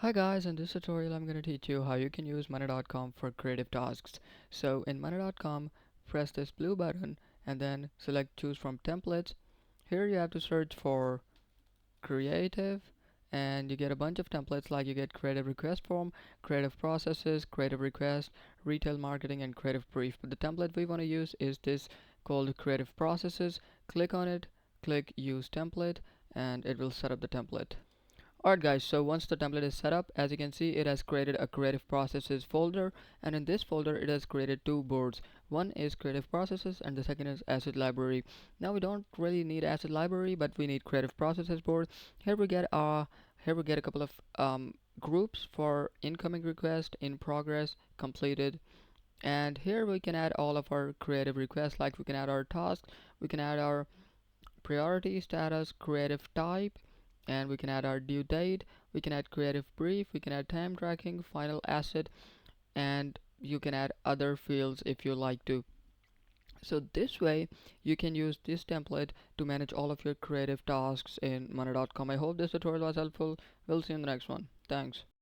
Hi guys, in this tutorial I'm going to teach you how you can use Money.com for creative tasks. So in Money.com, press this blue button and then select choose from templates. Here you have to search for creative and you get a bunch of templates like you get creative request form, creative processes, creative request, retail marketing and creative brief. But the template we want to use is this called creative processes. Click on it, click use template and it will set up the template. Alright guys, so once the template is set up, as you can see it has created a creative processes folder, and in this folder it has created two boards. One is creative processes and the second is asset library. Now we don't really need asset library, but we need creative processes board. Here we get a couple of groups for incoming request, in progress, completed, and here we can add all of our creative requests, like we can add our tasks, we can add our priority status, creative type, and we can add our due date, we can add creative brief, we can add time tracking, final asset, and you can add other fields if you like to. So this way you can use this template to manage all of your creative tasks in Money.com. I hope this tutorial was helpful. We'll see you in the next one. Thanks.